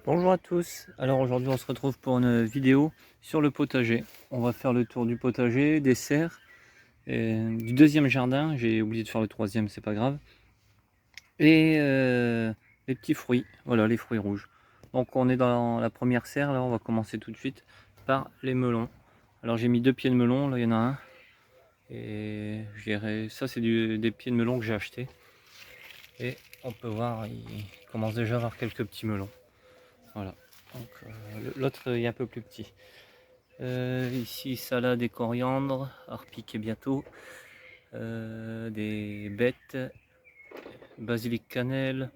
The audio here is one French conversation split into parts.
Bonjour à tous, alors aujourd'hui on se retrouve pour une vidéo sur le potager. On va faire le tour du potager, des serres, du deuxième jardin, j'ai oublié de faire le troisième, c'est pas grave, et les petits fruits, voilà les fruits rouges. Donc on est dans la première serre, là on va commencer tout de suite par les melons. Alors j'ai mis 2 pieds de melon, là il y en a un, et ça c'est des pieds de melon que j'ai acheté. Et on peut voir, il commence déjà à avoir quelques petits melons. Voilà. Donc l'autre est un peu plus petit. Ici salade et coriandre, à repiquer bientôt. Des bêtes, basilic cannelle.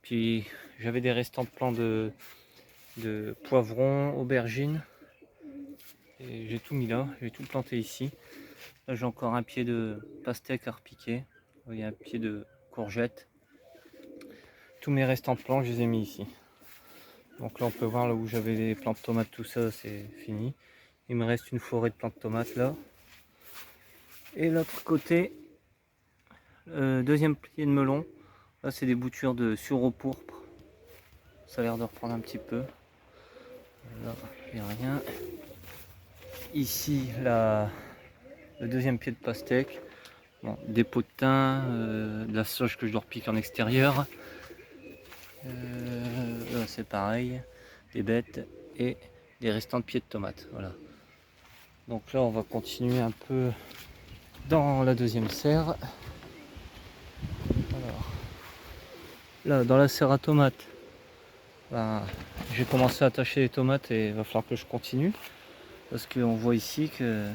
Puis j'avais des restants de plants de poivrons, aubergines. Et j'ai tout mis là, j'ai tout planté ici. Là j'ai encore un pied de pastèque à repiquer. Il y a un pied de courgette. Tous mes restants de plants, je les ai mis ici. Donc là on peut voir là où j'avais les plants de tomates, tout ça c'est fini. Il me reste une forêt de plants de tomates là. Et l'autre côté, deuxième pied de melon. Là c'est des boutures de sureau pourpre. Ça a l'air de reprendre un petit peu. Là il n'y a rien. Ici le deuxième pied de pastèque. Bon, des pots de thym, de la sauge que je dois repiquer en extérieur. Là c'est pareil. Des bêtes et des restants de pieds de tomates. Voilà. Donc là on va continuer un peu dans la deuxième serre. Alors, là dans la serre à tomates, ben, j'ai commencé à attacher les tomates et il va falloir que je continue parce qu'on voit ici que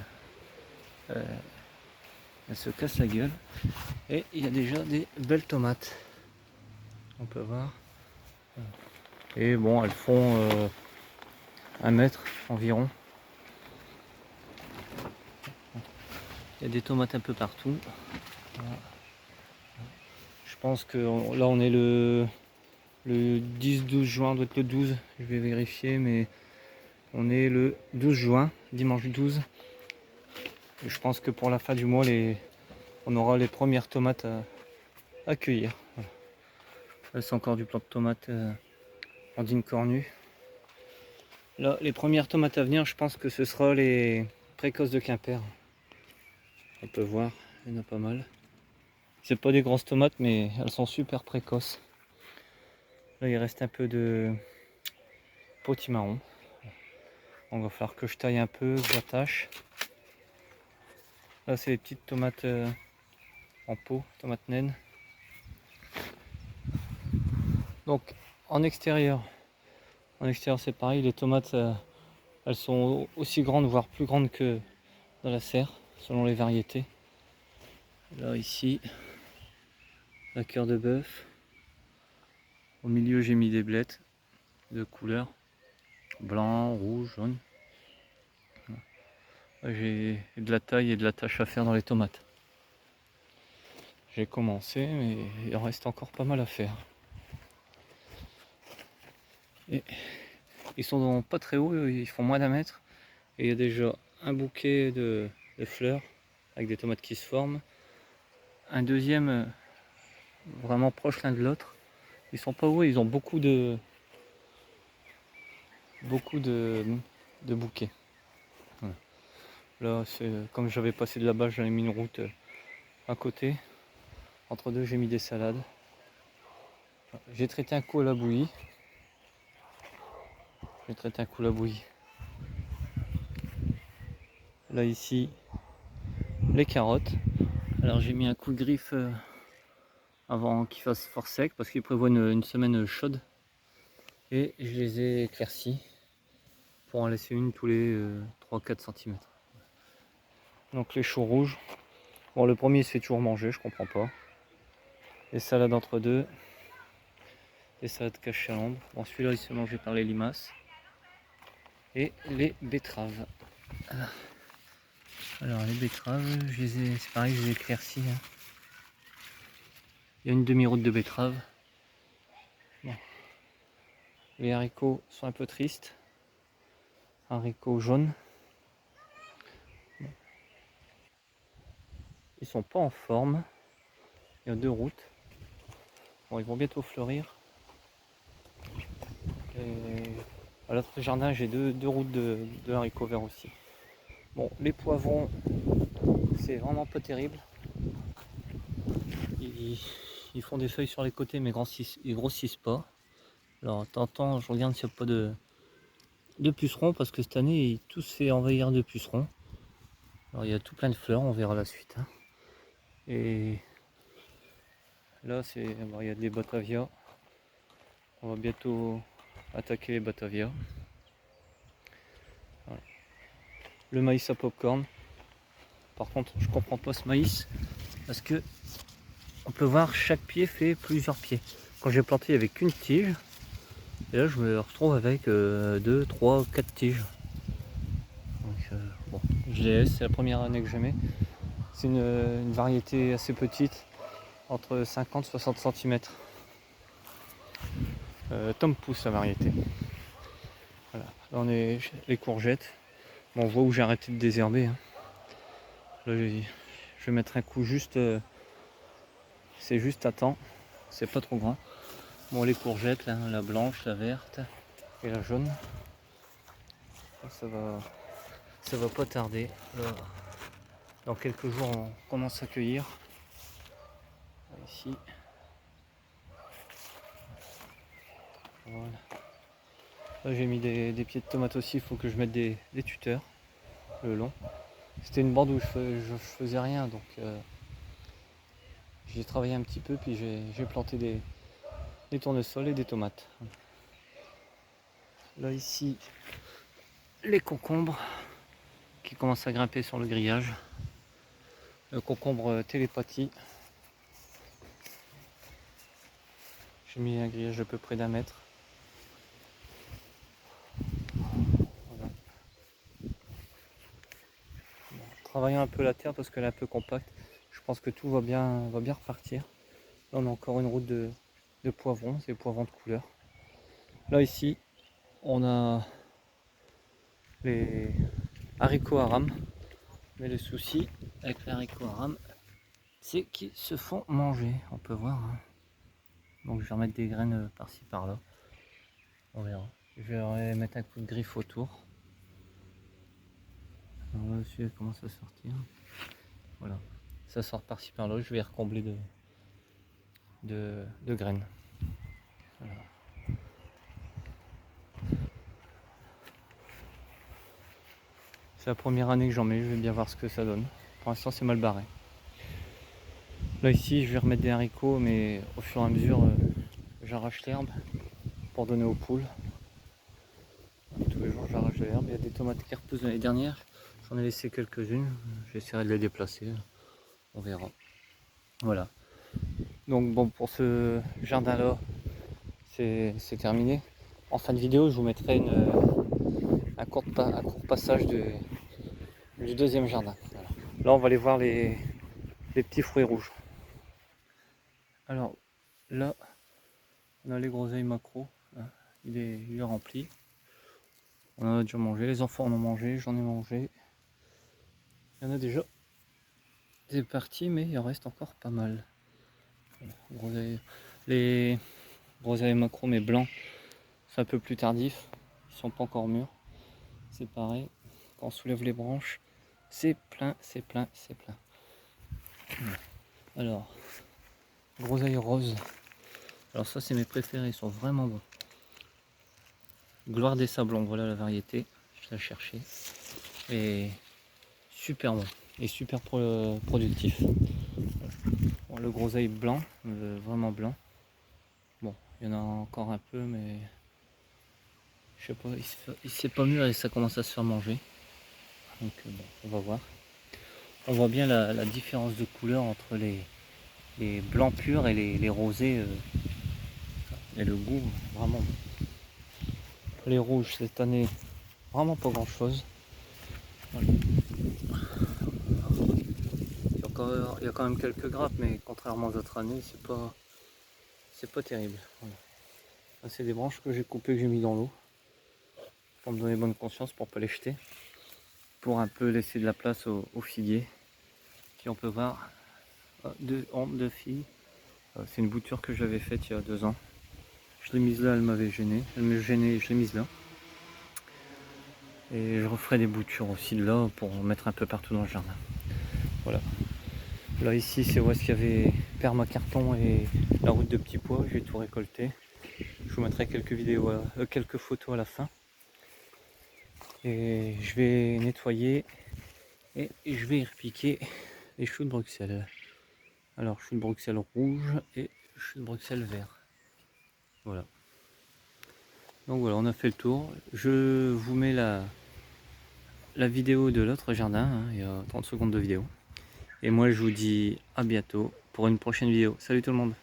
elle se casse la gueule et il y a déjà des belles tomates, on peut voir. Et bon, elles font 1 mètre environ. Il y a des tomates un peu partout. Voilà. Je pense que là on est le 10-12 juin, doit être le 12, je vais vérifier, mais on est le 12 juin, dimanche 12. Et je pense que pour la fin du mois, on aura les premières tomates à cueillir. Voilà. Là c'est encore du plant de tomates Andine cornue. Là, les premières tomates à venir, je pense que ce sera les précoces de Quimper. On peut voir, il y en a pas mal. C'est pas des grosses tomates, mais elles sont super précoces. Là, il reste un peu de potimarron. Donc, il va falloir que je taille un peu, que j'attache. Là, c'est les petites tomates en pot, tomates naines. Donc, en extérieur c'est pareil, les tomates, elles sont aussi grandes, voire plus grandes que dans la serre, selon les variétés. Là, ici, la cœur de bœuf. Au milieu, j'ai mis des blettes de couleurs blanc, rouge, jaune. J'ai de la taille et de la tâche à faire dans les tomates. J'ai commencé, mais il en reste encore pas mal à faire. Et ils sont pas très hauts, ils font moins d'1 mètre. Et il y a déjà un bouquet de fleurs avec des tomates qui se forment. Un deuxième vraiment proche l'un de l'autre. Ils sont pas hauts, ils ont beaucoup de bouquets. Voilà. Là, c'est comme j'avais passé de là-bas, j'avais mis une route à côté. Entre deux, j'ai mis des salades. J'ai traité un coup à la bouillie. Là, ici, les carottes. Alors, j'ai mis un coup de griffe avant qu'il fasse fort sec parce qu'il prévoit une semaine chaude. Et je les ai éclaircis pour en laisser une tous les 3-4 cm. Donc, les choux rouges. Bon, le premier il se fait toujours manger, je comprends pas. Les salades entre deux. Les salades cachées à l'ombre. Bon, celui-là il se fait manger par les limaces. Et les betteraves. Alors les betteraves, c'est pareil, je les ai éclaircies. Hein. Il y a une demi-route de betteraves. Bon. Les haricots sont un peu tristes. Haricots jaunes. Bon. Ils sont pas en forme. Il y a 2 routes. Bon, ils vont bientôt fleurir. Et à l'autre jardin, j'ai deux routes de haricots verts aussi. Bon, les poivrons, c'est vraiment pas terrible. Ils font des feuilles sur les côtés, mais ils grossissent pas. Alors, de temps en temps, je regarde s'il n'y a pas de pucerons, parce que cette année, tout se fait envahir de pucerons. Alors, il y a tout plein de fleurs, on verra la suite. Hein. Et là, bon, il y a des Batavia. On va bientôt attaquer les Batavia. Voilà. Le maïs à popcorn. Par contre, je comprends pas ce maïs parce que on peut voir chaque pied fait plusieurs pieds. Quand j'ai planté, il n'y avait qu'une tige. Et là, je me retrouve avec 2, 3, 4 tiges. Donc, bon, je les laisse, c'est la première année que je mets. C'est une variété assez petite, entre 50 et 60 cm. Tom pousse la variété. Voilà. Là, on est les courgettes. Bon, on voit où j'ai arrêté de désherber. Hein. Là, je vais mettre un coup juste. C'est juste à temps. C'est pas trop grand. Bon, les courgettes, là, la blanche, la verte et la jaune. Ça va pas tarder. Là, dans quelques jours, on commence à cueillir. Ici. Voilà. Là, j'ai mis des pieds de tomates aussi. Il faut que je mette des tuteurs le long. C'était une bande où je faisais rien, donc j'ai travaillé un petit peu, puis j'ai planté des tournesols et des tomates. Là ici, les concombres qui commencent à grimper sur le grillage. Le concombre télépathie. J'ai mis un grillage d'à peu près d'1 mètre. Voilà. Bon, travaillant un peu la terre parce qu'elle est un peu compacte. Je pense que tout va bien repartir. Là on a encore une route de poivrons, c'est des poivrons de couleur. Là ici, on a les haricots aram. Mais le souci avec les haricots aram, c'est qu'ils se font manger. On peut voir. Hein. Donc je vais remettre des graines par-ci par-là. On verra. Je vais mettre un coup de griffe autour. Alors là, celui-là commence à sortir. Voilà. Ça sort par-ci par-là. Je vais recombler de graines. Voilà. C'est la première année que j'en mets. Je vais bien voir ce que ça donne. Pour l'instant, c'est mal barré. Là, ici, je vais remettre des haricots, mais au fur et à mesure, j'arrache l'herbe pour donner aux poules. Tous les jours, j'arrache de l'herbe. Il y a des tomates qui repoussent l'année dernière. J'en ai laissé quelques-unes. J'essaierai de les déplacer. On verra. Voilà. Donc bon, pour ce jardin-là, c'est terminé. En fin de vidéo, je vous mettrai un court passage du deuxième jardin. Voilà. Là, on va aller voir les petits fruits rouges. Alors là, on a les groseilles macro. Hein. Il est rempli. On en a déjà mangé. Les enfants en ont mangé. J'en ai mangé. Il y en a déjà des parties, mais il en reste encore pas mal. Voilà. Les groseilles macro, mais blancs, c'est un peu plus tardif. Ils sont pas encore mûrs. C'est pareil. Quand on soulève les branches, c'est plein, c'est plein, c'est plein. Alors, groseille rose. Alors ça, c'est mes préférés, ils sont vraiment bons. Gloire des sablons, voilà la variété. Je l'ai cherché. Et super bon. Et super productif. Bon, le groseille blanc, vraiment blanc. Bon, il y en a encore un peu, mais je sais pas, il s'est pas mûr et ça commence à se faire manger. Donc bon, on va voir. On voit bien la différence de couleur entre les blancs purs et les rosés. Et le goût, vraiment. Les rouges cette année, vraiment pas grand chose. Voilà. Il y a quand même quelques grappes, mais contrairement aux autres années, c'est pas terrible. Voilà. C'est des branches que j'ai coupées, que j'ai mis dans l'eau pour me donner bonne conscience, pour pas les jeter, pour un peu laisser de la place aux figuiers. Puis on peut voir deux filles. C'est une bouture que j'avais faite il y a 2 ans. Je l'ai mise là, elle m'avait gêné. Elle me gênait, je l'ai mise là. Et je referai des boutures aussi de là pour mettre un peu partout dans le jardin. Voilà. Là ici c'est où est-ce qu'il y avait permacarton et la route de petits pois. J'ai tout récolté. Je vous mettrai quelques vidéos, quelques photos à la fin. Et je vais nettoyer et je vais y repiquer les choux de Bruxelles. Alors choux de Bruxelles rouge et choux de Bruxelles vert. Voilà. Donc voilà, on a fait le tour. Je vous mets la vidéo de l'autre jardin, hein, il y a 30 secondes de vidéo. Et moi je vous dis à bientôt pour une prochaine vidéo. Salut tout le monde!